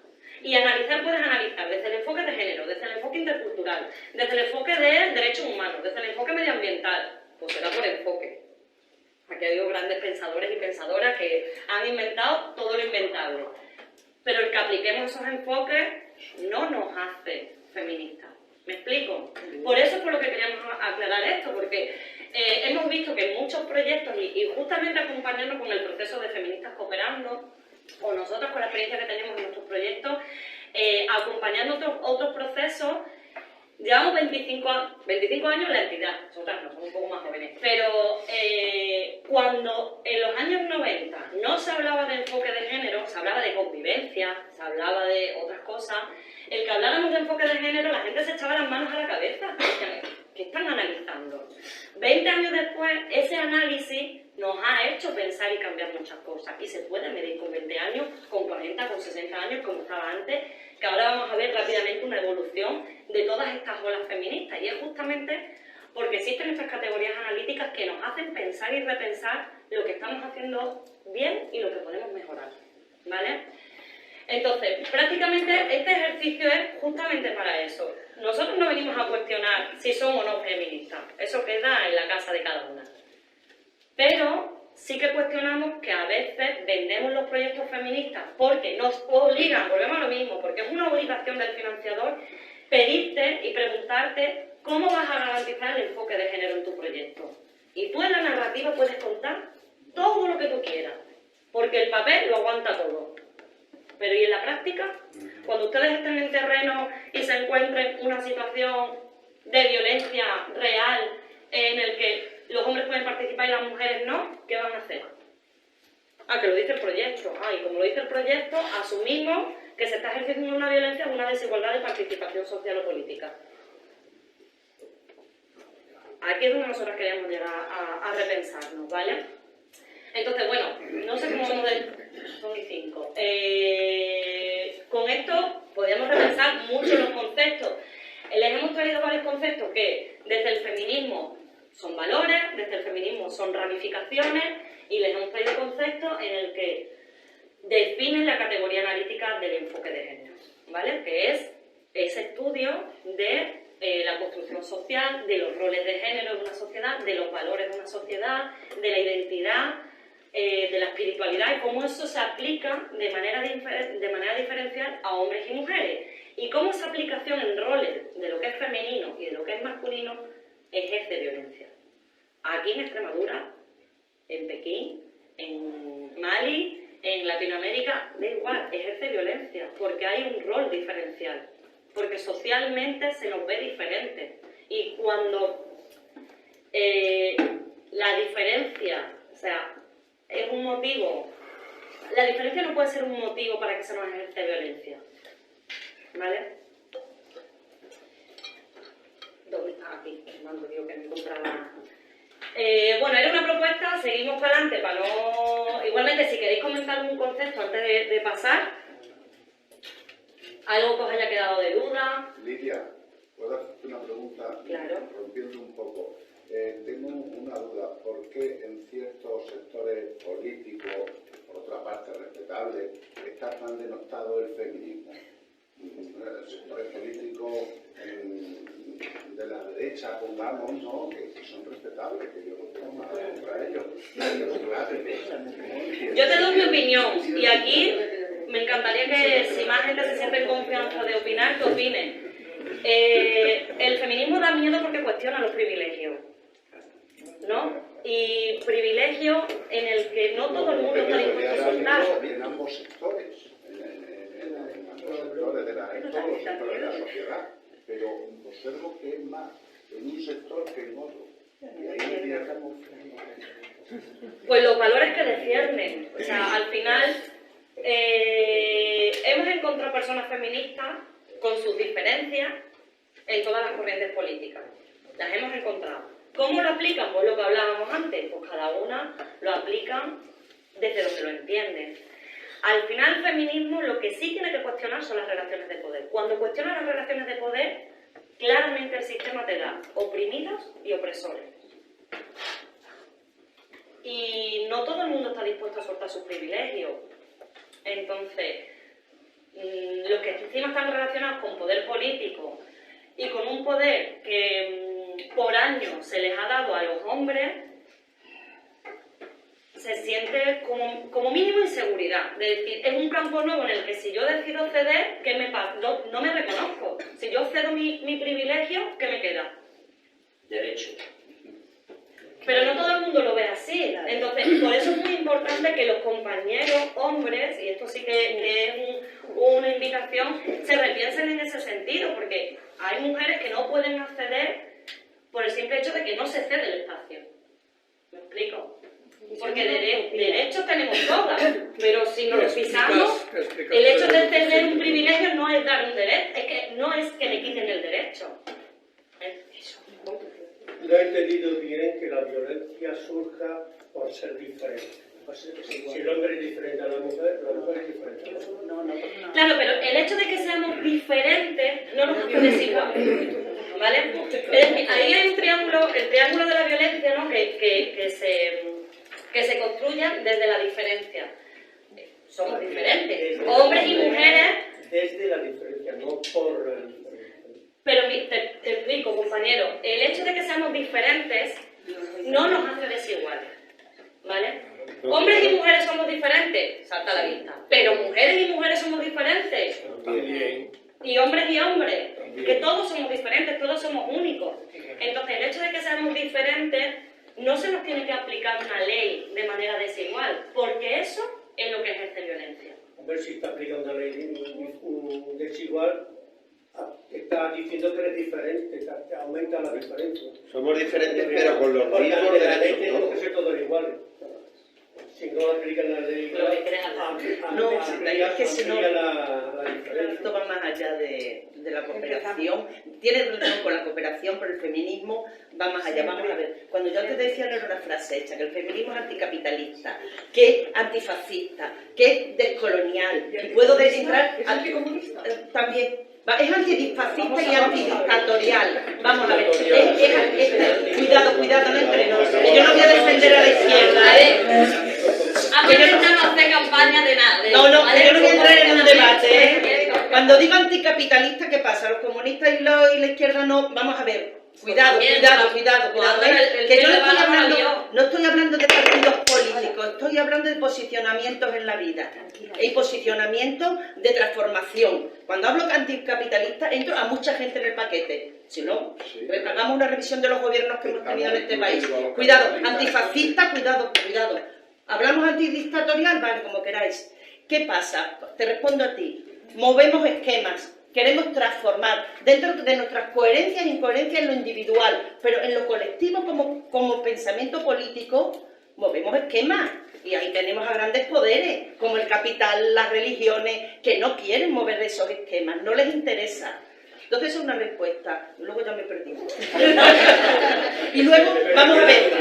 Y analizar puedes analizar desde el enfoque de género, desde el enfoque intercultural, desde el enfoque de derechos humanos, desde el enfoque medioambiental. Pues será por enfoque. Aquí ha habido grandes pensadores y pensadoras que han inventado todo lo inventable. Pero el que apliquemos esos enfoques no nos hace feministas. ¿Me explico? Por eso es por lo que queríamos aclarar esto, porque hemos visto que en muchos proyectos, y justamente acompañarnos con el proceso de Feministas Cooperando, o nosotros con la experiencia que tenemos en nuestros proyectos, acompañando otros procesos, llevamos 25 años en la entidad, nosotras no, somos un poco más jóvenes, pero cuando en los años 90 no se hablaba de enfoque de género, se hablaba de convivencia, se hablaba de otras cosas, el que habláramos de enfoque de género, la gente se echaba las manos a la cabeza. Decían, ¿qué están analizando? 20 años después, ese análisis nos ha hecho pensar y cambiar muchas cosas. Y se puede medir con 20 años, con 40, con 60 años, como estaba antes, que ahora vamos a ver rápidamente una evolución de todas estas olas feministas. Y es justamente porque existen estas categorías analíticas que nos hacen pensar y repensar lo que estamos haciendo bien y lo que podemos mejorar, ¿vale? Entonces, prácticamente este ejercicio es justamente para eso. Nosotros no venimos a cuestionar si somos o no feministas, eso queda en la casa de cada una. Pero sí que cuestionamos que a veces vendemos los proyectos feministas porque nos obligan, volvemos a lo mismo, porque es una obligación del financiador pedirte y preguntarte cómo vas a garantizar el enfoque de género en tu proyecto. Y tú en la narrativa puedes contar todo lo que tú quieras, porque el papel lo aguanta todo. Pero ¿y en la práctica? Cuando ustedes estén en terreno y se encuentren una situación de violencia real en el que los hombres pueden participar y las mujeres no, ¿qué van a hacer? Ah, que lo dice el proyecto. Ah, y como lo dice el proyecto, asumimos que se está ejerciendo una violencia o una desigualdad de participación social o política. Aquí es donde nosotros queremos llegar a repensarnos, ¿vale? Entonces, bueno, no sé cómo vamos son y 5. Con esto podríamos repensar mucho los conceptos. Les hemos traído varios conceptos que desde el feminismo son valores, desde el feminismo son ramificaciones, y les hemos traído conceptos en el que definen la categoría analítica del enfoque de género, ¿vale? Que es ese estudio de la construcción social, de los roles de género en una sociedad, de los valores de una sociedad, de la identidad, de la espiritualidad y cómo eso se aplica de manera diferencial a hombres y mujeres. Y cómo esa aplicación en roles de lo que es femenino y de lo que es masculino ejerce violencia. Aquí en Extremadura, en Pekín, en Mali, en Latinoamérica, da igual, ejerce violencia, porque hay un rol diferencial, porque socialmente se nos ve diferente. Y cuando la diferencia, o sea, es un motivo, la diferencia no puede ser un motivo para que se nos ejerce violencia, ¿vale? ¿Dónde está? Aquí, cuando digo que me encontraba. Bueno, era una propuesta, seguimos para adelante para no... Igualmente, si queréis comentar un concepto antes de pasar, algo que os haya quedado de duda. Lidia, ¿puedo hacerte una pregunta? Claro. Rompiendo un poco. Tengo una duda. ¿Por qué en ciertos sectores políticos, por otra parte respetables, está tan denostado el feminismo? Sectores políticos de la derecha, pongamos, ¿no? Que son respetables, que yo no tengo nada contra ellos. Yo te doy mi opinión y aquí me encantaría que si más gente se siente en confianza de opinar, que opine. El feminismo da miedo porque cuestiona los privilegios, ¿no? Y privilegios en el que no todo el mundo está dispuesto a soltar. En ambos sectores. En ambos sectores de en todos los sectores de la sociedad, pero observo que es más en un sector que en otro. Y ahí me pierdo. Pues los valores que desciernen. O sea, al final hemos encontrado personas feministas con sus diferencias en todas las corrientes políticas. Las hemos encontrado. ¿Cómo lo aplican? Pues lo que hablábamos antes. Pues cada una lo aplican desde donde lo entienden. Al final, el feminismo lo que sí tiene que cuestionar son las relaciones de poder. Cuando cuestionas las relaciones de poder, claramente el sistema te da oprimidos y opresores. Y no todo el mundo está dispuesto a soltar sus privilegios. Entonces, los que encima están relacionados con poder político y con un poder que por años se les ha dado a los hombres, se siente como mínimo inseguridad, de decir, es un campo nuevo en el que si yo decido ceder, ¿qué me pasa? No me reconozco. Si yo cedo mi privilegio, ¿qué me queda? Derecho. Pero no todo el mundo lo ve así. Entonces, por eso es muy importante que los compañeros hombres, y esto sí que es una invitación, se repiensen en ese sentido, porque hay mujeres que no pueden acceder por el simple hecho de que no se cede el espacio. ¿Me explico? porque derechos tenemos todas, pero si nos lo pisamos, el hecho de tener un privilegio no es dar un derecho, es que no es que le quiten el derecho. Eso. No he entendido bien que la violencia surja por ser diferente. Si el hombre es diferente a la mujer es diferente a la mujer. No. Claro, pero el hecho de que seamos diferentes no nos hace desiguales, ¿vale? Es decir, ahí hay un triángulo, el triángulo de la violencia, ¿no? que se construye desde la diferencia. Somos diferentes, hombres y mujeres. Desde la diferencia, no por la diferencia. Pero te explico, compañero, el hecho de que seamos diferentes no nos hace desiguales, ¿vale? Hombres y mujeres somos diferentes, salta a la vista, pero mujeres y mujeres somos diferentes, y hombres y hombres, que todos somos diferentes, todos somos únicos. Entonces, el hecho de que seamos diferentes no se nos tiene que aplicar una ley de manera desigual, porque eso es lo que ejerce violencia. A ver si está aplicando una ley desigual. Está diciendo que eres diferente, te aumenta la diferencia. Somos diferentes, pero con los Porque mismos ante la ley derechos. tenemos que ser todos iguales. Si no aplican la ley, No, es que si no, la diferencia. esto va más allá de la cooperación. Tiene relación con la cooperación, pero el feminismo va más allá. Vamos a ver, cuando yo antes decía, no era una frase hecha, que el feminismo es anticapitalista, que es antifascista, que es descolonial, y puedo entrar anticomunista. También. Es antifascista y antidictatorial. Vamos a ver. Cuidado, no entrenos. Que yo no voy a defender a la izquierda, A mí no hace campaña de nada. No, que yo no voy a entrar en un debate, Cuando digo anticapitalista, ¿qué pasa? ¿Los comunistas y la izquierda no? Vamos a ver. Cuidado. Que yo no estoy hablando de partidos políticos, estoy hablando de posicionamientos en la vida y posicionamientos de transformación. Cuando hablo de anticapitalista, entro a mucha gente en el paquete. Si no, hagamos una revisión de los gobiernos que hemos tenido en este país. Cuidado, antifascista, cuidado. Hablamos antidictatorial, vale, como queráis. ¿Qué pasa? Te respondo a ti. Movemos esquemas. Queremos transformar dentro de nuestras coherencias e incoherencias en lo individual, pero en lo colectivo como pensamiento político movemos esquemas y ahí tenemos a grandes poderes como el capital, las religiones, que no quieren mover esos esquemas, no les interesa. Entonces es una respuesta, luego ya me perdí. Y luego, vamos a ver,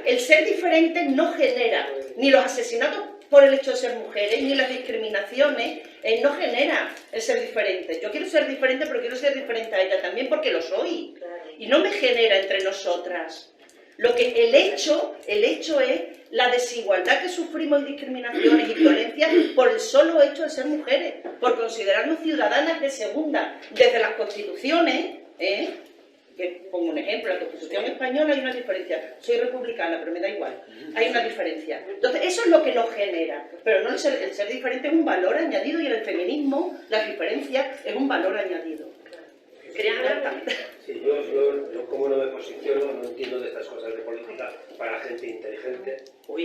el ser diferente no genera ni los asesinatos por el hecho de ser mujeres, ni las discriminaciones, no genera el ser diferente. Yo quiero ser diferente, pero quiero ser diferente a ella también porque lo soy. Y no me genera entre nosotras. El hecho es la desigualdad que sufrimos y discriminaciones y violencias por el solo hecho de ser mujeres, por considerarnos ciudadanas de segunda, desde las constituciones, que pongo un ejemplo, en la Constitución española hay una diferencia. Soy republicana, pero me da igual. Hay una diferencia. Entonces, eso es lo que nos genera. Pero no el ser diferente es un valor añadido y en el feminismo la diferencia es un valor añadido. Sí, yo como no me posiciono, no entiendo de estas cosas de política para gente inteligente. Yo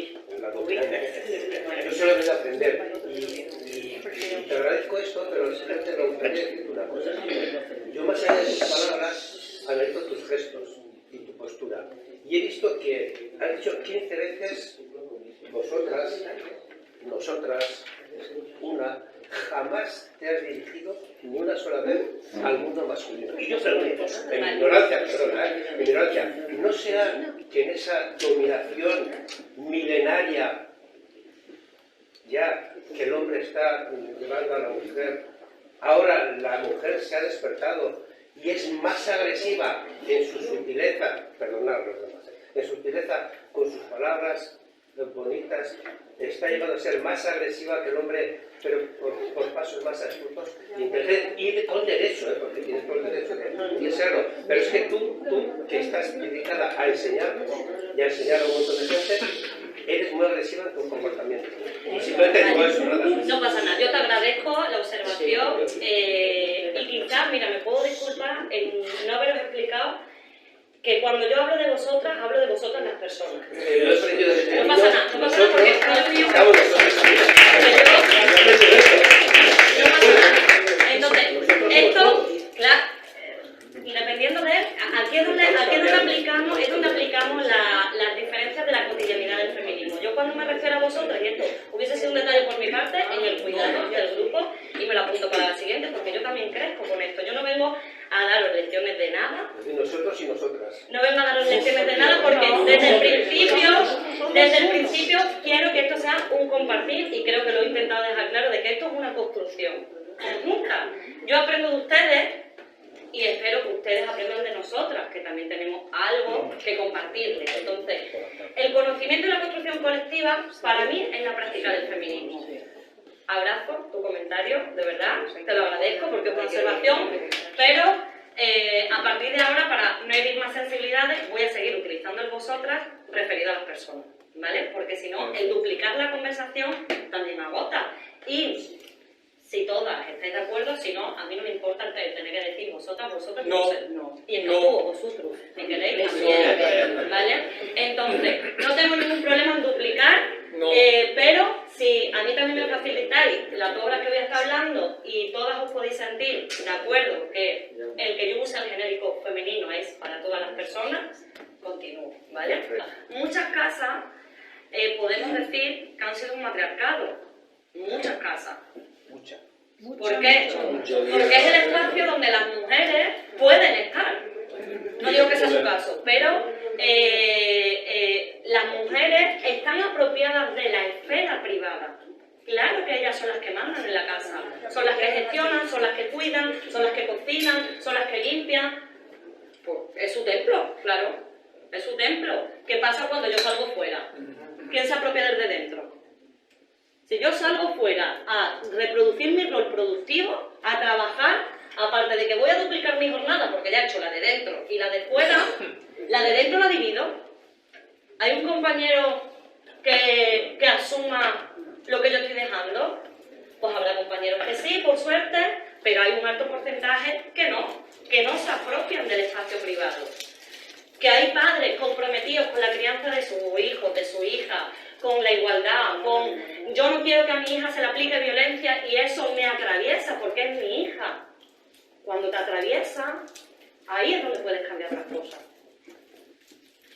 solo voy a aprender. Y te agradezco esto, pero simplemente me gustaría decir una cosa. Yo más allá de tus palabras, analizo tus gestos y tu postura. Y he visto que han dicho 15 veces vosotras, nosotras, una, jamás te has dirigido ni una sola vez al mundo masculino. Y yo pregunto, en mi ignorancia, ¿no será que en esa dominación milenaria ya que el hombre está llevando a la mujer, ahora la mujer se ha despertado y es más agresiva en su sutileza, en su sutileza con sus palabras bonitas, está llegando a ser más agresiva que el hombre, pero por pasos más astutos y con derecho, porque tienes todo el derecho de serlo. Pero es que tú que estás dedicada a enseñar y a enseñar a un montón de gente, eres muy agresiva en tu comportamiento. Y simplemente digo eso, nada más. No pasa nada, yo te agradezco la observación y quizás, mira, me puedo disculpar en no haberos explicado que cuando yo hablo de vosotras las personas. No pasa nada porque yo no pasa nada. Entonces, esto, claro, dependiendo de aquí es donde aplicamos las diferencias de la cotidianidad cuando me refiero a vosotras, y esto hubiese sido un detalle por mi parte, en el cuidado del grupo, y me lo apunto para la siguiente, porque yo también crezco con esto. Yo no vengo a daros lecciones de nada. Y nosotros y nosotras. No vengo a daros lecciones de nada porque desde el principio quiero que esto sea un compartir, y creo que lo he intentado dejar claro de que esto es una construcción. Nunca. Yo aprendo de ustedes y espero que ustedes aprendan de nosotras, que también tenemos algo que compartirles. Entonces, el conocimiento y la construcción colectiva para mí es la práctica del feminismo. Abrazo tu comentario, de verdad, te lo agradezco porque es una observación, pero a partir de ahora, para no herir más sensibilidades, voy a seguir utilizando el vosotras referido a las personas, ¿vale? Porque si no, el duplicar la conversación también agota. Y si todas estáis de acuerdo, si no, a mí no me importa el tener que decir vosotras, vosotros, No. y en vosotros, si queréis, también, ¿vale? Entonces, no tengo ningún problema en duplicar, pero si a mí también me facilitáis las obras que voy a estar hablando y todas os podéis sentir de acuerdo que el que yo use el genérico femenino es para todas las personas, continúo, ¿vale? Muchas casas podemos decir que han sido un matriarcado, muchas casas. ¿Por qué? Porque es el espacio donde las mujeres pueden estar. No digo que sea su caso, pero las mujeres están apropiadas de la esfera privada. Claro que ellas son las que mandan en la casa, son las que gestionan, son las que cuidan, son las que cocinan, son las que limpian. Pues es su templo, claro, es su templo. ¿Qué pasa cuando yo salgo fuera? ¿Quién se apropia desde dentro? Si yo salgo fuera a reproducir mi rol productivo, a trabajar, aparte de que voy a duplicar mi jornada, porque ya he hecho la de dentro y la de fuera, la de dentro la divido. ¿Hay un compañero que asuma lo que yo estoy dejando? Pues habrá compañeros que sí, por suerte, pero hay un alto porcentaje que no se apropian del espacio privado. Que hay padres comprometidos con la crianza de su hijo, de su hija, con la igualdad, con yo no quiero que a mi hija se le aplique violencia y eso me atraviesa porque es mi hija. Cuando te atraviesa, ahí es donde puedes cambiar las cosas.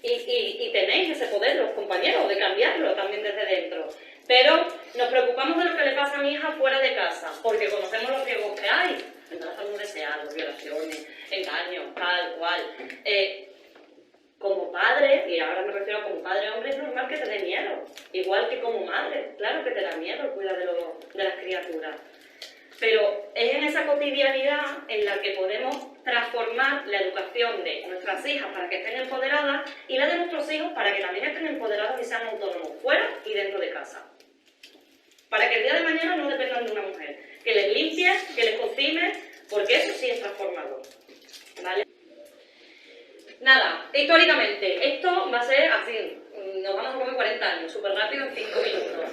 Y tenéis ese poder, los compañeros, de cambiarlo también desde dentro. Pero nos preocupamos de lo que le pasa a mi hija fuera de casa, porque conocemos los riesgos que hay. Embarazos no deseados, violaciones, engaños, tal cual. Como padre, y ahora me refiero a como padre hombre, es normal que te dé miedo. Igual que como madre, claro que te da miedo el cuidado de las criaturas. Pero es en esa cotidianidad en la que podemos transformar la educación de nuestras hijas para que estén empoderadas y la de nuestros hijos para que también estén empoderados y sean autónomos fuera y dentro de casa. Para que el día de mañana no dependan de una mujer. Que les limpie, que les cocine, porque eso sí es transformador. ¿Vale? Nada, históricamente, esto va a ser así, nos vamos a comer 40 años, súper rápido en 5 minutos.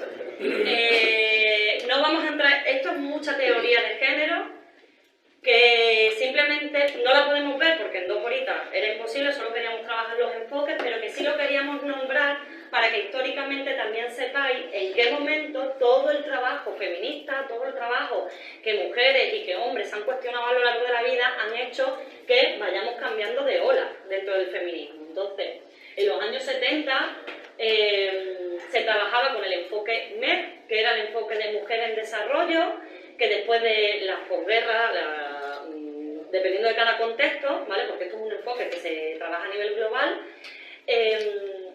No vamos a entrar, esto es mucha teoría de género, que simplemente no la podemos ver porque en 2 horitas era imposible, solo queríamos trabajar los enfoques, pero que sí lo queríamos nombrar para que históricamente también sepáis en qué momento todo el trabajo feminista, todo el trabajo que mujeres y que hombres han cuestionado a lo largo de la vida han hecho que vayamos cambiando de ola dentro del feminismo. Entonces, en los años 70 se trabajaba con el enfoque MED, que era el enfoque de mujer en desarrollo, que después de la posguerra, dependiendo de cada contexto, ¿vale? Porque esto es un enfoque que se trabaja a nivel global,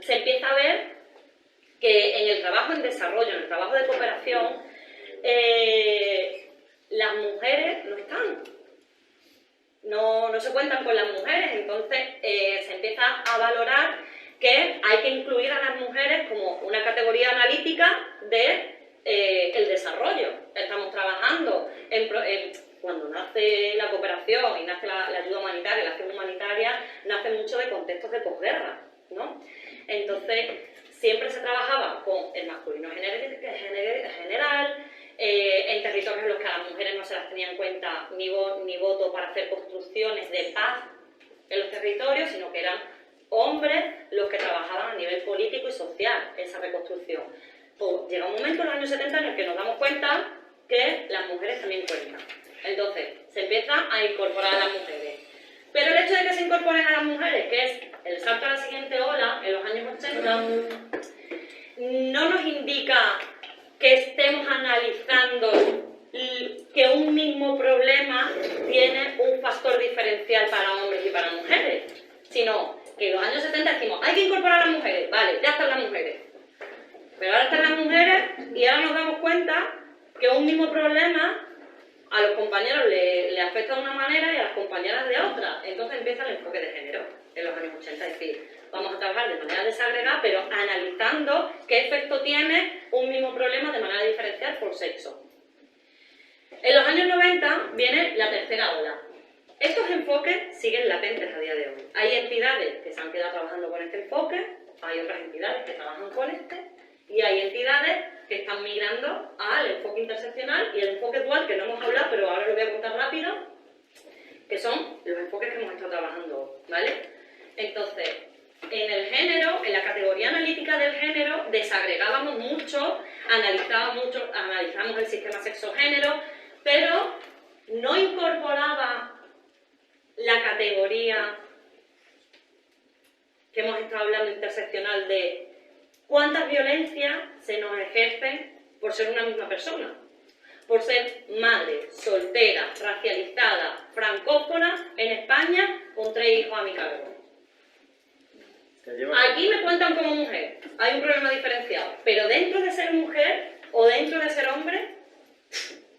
se empieza a ver que en el trabajo en desarrollo, en el trabajo de cooperación, las mujeres no están. No se cuentan con las mujeres, entonces se empieza a valorar que hay que incluir a las mujeres como una categoría analítica de el desarrollo. Estamos trabajando cuando nace la cooperación y nace la ayuda humanitaria, la acción humanitaria, nace mucho de contextos de posguerra, ¿no? Entonces, siempre se trabajaba con el masculino general, en territorios en los que a las mujeres no se las tenía en cuenta ni voto para hacer construcciones de paz en los territorios, sino que eran hombres los que trabajaban a nivel político y social esa reconstrucción. Pues llega un momento en los años 70 en el que nos damos cuenta que las mujeres también cuentan. Entonces, se empieza a incorporar a las mujeres. Pero el hecho de que se incorporen a las mujeres, que es el salto a la siguiente ola, en los años 80, no nos indica que estemos analizando que un mismo problema tiene un factor diferencial para hombres y para mujeres, sino que en los años 70 decimos, hay que incorporar a las mujeres, vale, ya están las mujeres. Pero ahora están las mujeres y ahora nos damos cuenta que un mismo problema a los compañeros le afecta de una manera y a las compañeras de otra. Entonces empieza el enfoque de género en los años 80, es decir, vamos a trabajar de manera desagregada, pero analizando qué efecto tiene un mismo problema de manera diferencial por sexo. En los años 90 viene la tercera ola. Estos enfoques siguen latentes a día de hoy. Hay entidades que se han quedado trabajando con este enfoque, hay otras entidades que trabajan con este, y hay entidades que están migrando al enfoque interseccional y el enfoque dual, que no hemos hablado, pero ahora lo voy a contar rápido, que son los enfoques que hemos estado trabajando, ¿vale? Entonces, en el género, en la categoría analítica del género, desagregábamos mucho, analizábamos el sistema sexo-género, pero no incorporaba la categoría que hemos estado hablando interseccional de cuántas violencias se nos ejercen por ser una misma persona, por ser madre, soltera, racializada, francófona en España con 3 hijos a mi cargo. Aquí me cuentan como mujer, hay un problema diferenciado, pero dentro de ser mujer o dentro de ser hombre,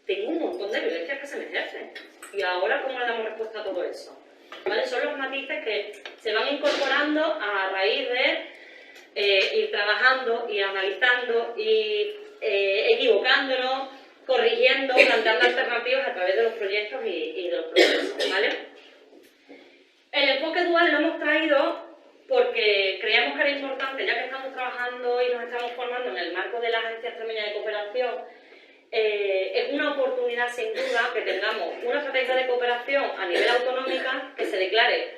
tengo un montón de violencias que se me ejercen. Y ahora, ¿cómo le damos respuesta a todo eso? ¿Vale? Son los matices que se van incorporando a raíz de ir trabajando, ir analizando, ir equivocándonos, corrigiendo, planteando alternativas a través de los proyectos y de los procesos, ¿vale? El enfoque dual lo hemos traído porque creíamos que era importante, ya que estamos trabajando y nos estamos formando en el marco de la Agencia Extremeña de Cooperación, es una oportunidad sin duda que tengamos una estrategia de cooperación a nivel autonómica que se declare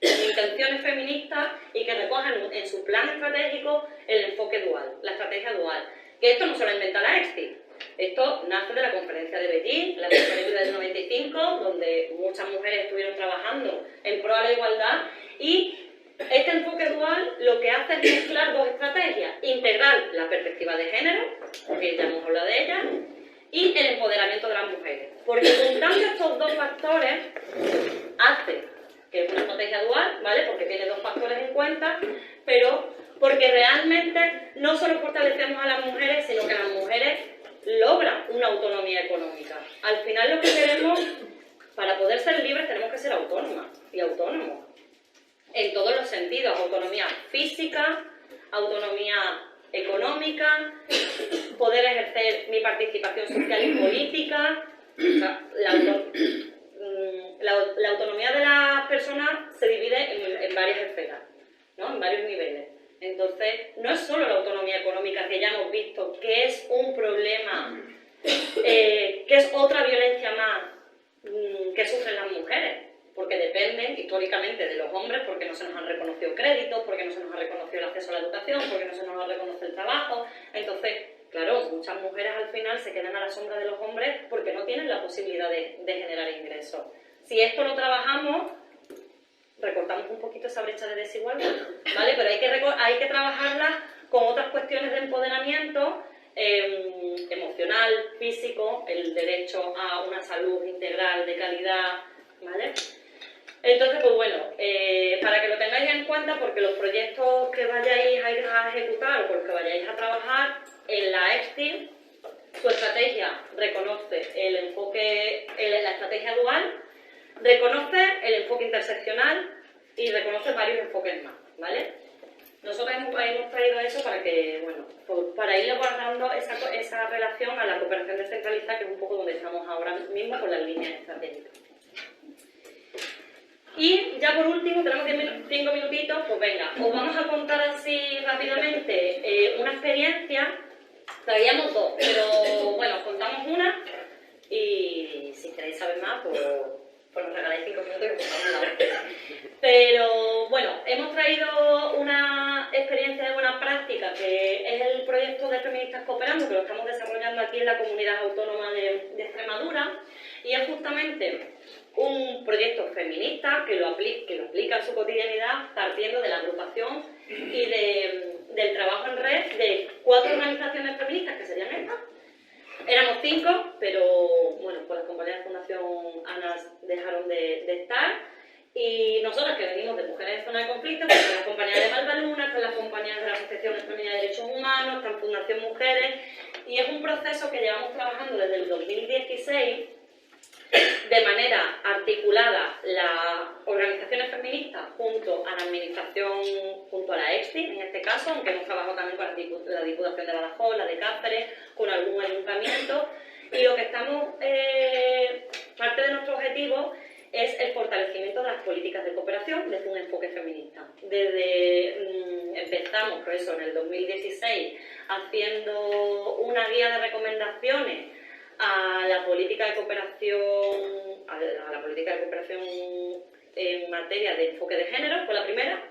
con intenciones feministas y que recoja en su plan estratégico el enfoque dual, la estrategia dual. Que esto no se lo inventa la EXTI, esto nace de la conferencia de Beijing, la conferencia del 95, donde muchas mujeres estuvieron trabajando en pro a la igualdad, y este enfoque dual lo que hace es mezclar 2 estrategias: integrar la perspectiva de género, que ya hemos hablado de ella, y el empoderamiento de las mujeres. Porque juntando estos 2 factores hace que es una estrategia dual, ¿vale? Porque tiene 2 factores en cuenta, pero porque realmente no solo fortalecemos a las mujeres, sino que las mujeres logran una autonomía económica. Al final lo que queremos, para poder ser libres, tenemos que ser autónomas y autónomos. En todos los sentidos: autonomía física, autonomía económica, poder ejercer mi participación social y política. O sea, la autonomía de las personas se divide en varias esferas, ¿no? En varios niveles. Entonces, no es solo la autonomía económica, que ya hemos visto que es un problema, que es otra violencia más que sufren las mujeres, porque dependen históricamente de los hombres, porque no se nos han reconocido créditos, porque no se nos ha reconocido el acceso a la educación, porque no se nos ha reconocido el trabajo. Entonces, claro, muchas mujeres al final se quedan a la sombra de los hombres porque no tienen la posibilidad de generar ingresos. Si esto lo trabajamos, recortamos un poquito esa brecha de desigualdad, ¿vale? Pero hay que trabajarla con otras cuestiones de empoderamiento emocional, físico, el derecho a una salud integral de calidad, ¿vale? Entonces, pues bueno, para que lo tengáis en cuenta, porque los proyectos que vayáis a ejecutar o por los que vayáis a trabajar en la EXTI, su estrategia reconoce el enfoque, la estrategia dual, reconoce el enfoque interseccional y reconoce varios enfoques más, ¿vale? Nosotros hemos traído eso para que, bueno, para irle guardando esa relación a la cooperación descentralizada, que es un poco donde estamos ahora mismo con las líneas estratégicas. Y ya por último, tenemos 5 minutitos, pues venga, os vamos a contar así rápidamente una experiencia. Traíamos 2, pero bueno, os contamos una y si queréis saber más, pues nos regaláis 5 minutos y os contamos la otra. Pero bueno, hemos traído una experiencia de buena práctica, que es el proyecto de Feministas Cooperando, que lo estamos desarrollando aquí en la Comunidad Autónoma de Extremadura, y es justamente un proyecto feminista que lo aplica en su cotidianidad, partiendo de la agrupación y del trabajo en red de 4 organizaciones feministas, que serían estas. Éramos 5, pero bueno, pues las compañeras de Fundación ANAS dejaron de estar. Y nosotras, que venimos de Mujeres en Zona de Conflicto, pues están las compañeras de Malvaluna, están las compañeras de la Asociación Española de Derechos Humanos, están Fundación Mujeres, y es un proceso que llevamos trabajando desde el 2016 de manera articulada las organizaciones feministas junto a la administración, junto a la EXTI en este caso, aunque hemos trabajado también con la Diputación de Badajoz, la de Cáceres, con algún ayuntamiento, y lo que estamos, parte de nuestro objetivo es el fortalecimiento de las políticas de cooperación desde un enfoque feminista. Empezamos por eso en el 2016 haciendo una guía de recomendaciones a la política de cooperación, en materia de enfoque de género, fue la primera.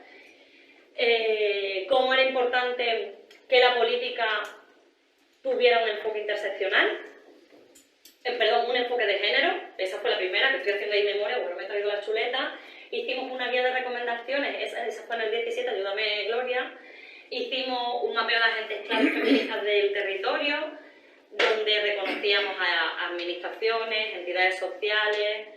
Cómo era importante que la política tuviera un enfoque interseccional, un enfoque de género, esa fue la primera, que estoy haciendo ahí memoria, bueno, me he traído la chuleta. Hicimos una guía de recomendaciones, esa fue en el 17, ayúdame Gloria. Hicimos un mapeo de agentes claves feministas del territorio, donde reconocíamos a administraciones, entidades sociales,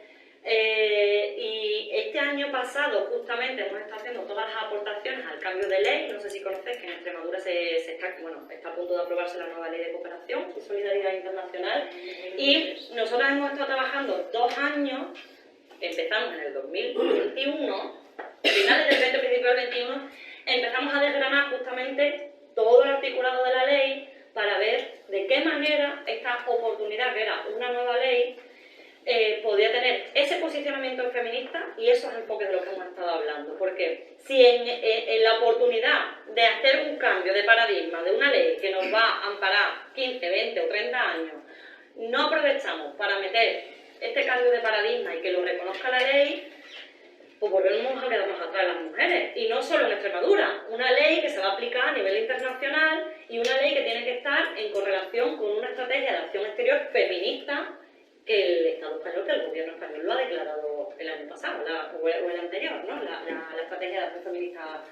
y este año pasado justamente hemos estado haciendo todas las aportaciones al cambio de ley. No sé si conocéis que en Extremadura está a punto de aprobarse la nueva ley de cooperación y solidaridad internacional, y nosotros hemos estado trabajando 2 años, empezamos en el 2021, finales del 20, principios del 21, empezamos a desgranar justamente todo el articulado de la ley para ver de qué manera esta oportunidad, que era una nueva ley, podía tener ese posicionamiento feminista y esos enfoques de los que hemos estado hablando. Porque si en la oportunidad de hacer un cambio de paradigma de una ley que nos va a amparar 15, 20 o 30 años, no aprovechamos para meter este cambio de paradigma y que lo reconozca la ley, pues volvemos a quedarnos atrás las mujeres. Y no solo en Extremadura, una ley que se va a aplicar a nivel internacional y una ley que tiene que estar en correlación con una estrategia de acción exterior feminista que el Estado español, que el gobierno español lo ha declarado el año pasado, o el anterior, ¿no? La estrategia de acción feminista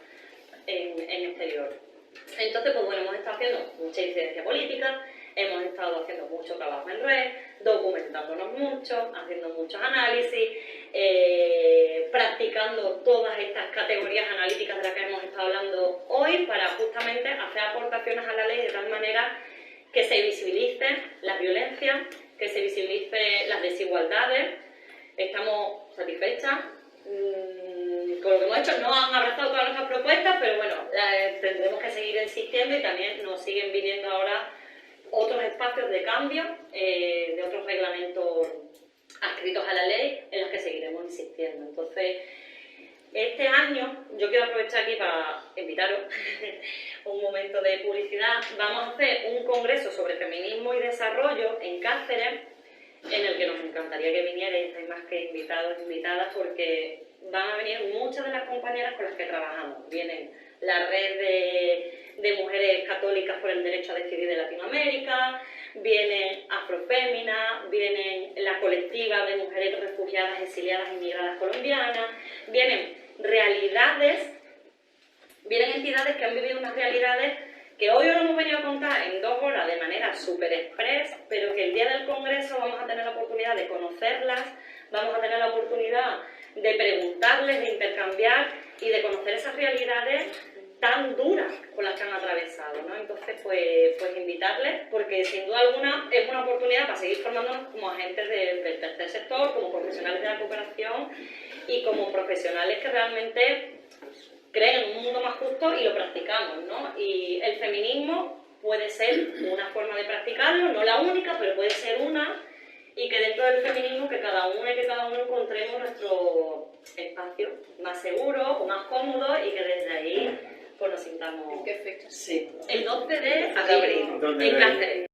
en exterior. Entonces, pues bueno, hemos estado haciendo mucha incidencia política, hemos estado haciendo mucho trabajo en red, documentándonos mucho, haciendo muchos análisis, practicando todas estas categorías analíticas de las que hemos estado hablando hoy para justamente hacer aportaciones a la ley de tal manera que se visibilicen las violencias, que se visibilicen las desigualdades. Estamos satisfechas con lo que hemos hecho. No han abrazado todas nuestras propuestas, pero bueno, tendremos que seguir insistiendo, y también nos siguen viniendo ahora otros espacios de cambio, de otros reglamentos adscritos a la ley, en los que seguiremos insistiendo. Entonces, este año, yo quiero aprovechar aquí para invitaros un momento de publicidad. Vamos a hacer un congreso sobre feminismo y desarrollo en Cáceres, en el que nos encantaría que vinierais, estáis más que invitados e invitadas, porque van a venir muchas de las compañeras con las que trabajamos. Vienen la red de mujeres católicas por el derecho a decidir de Latinoamérica, vienen Afroféminas, vienen la colectiva de mujeres refugiadas, exiliadas, inmigradas colombianas, vienen realidades, vienen entidades que han vivido unas realidades que hoy os lo hemos venido a contar en 2 horas de manera súper express, pero que el día del congreso vamos a tener la oportunidad de conocerlas, vamos a tener la oportunidad de preguntarles, de intercambiar y de conocer esas realidades tan duras por las que han atravesado, ¿no? Entonces, pues invitarles, porque sin duda alguna es una oportunidad para seguir formándonos como agentes del tercer sector, como profesionales de la cooperación y como profesionales que realmente creen en un mundo más justo y lo practicamos, ¿no? Y el feminismo puede ser una forma de practicarlo, no la única, pero puede ser una, y que dentro del feminismo que cada uno encontremos nuestro espacio más seguro o más cómodo, y que desde ahí pues nos sintamos... ¿En qué fecha? Sí. El 12 de abril, en Cáceres.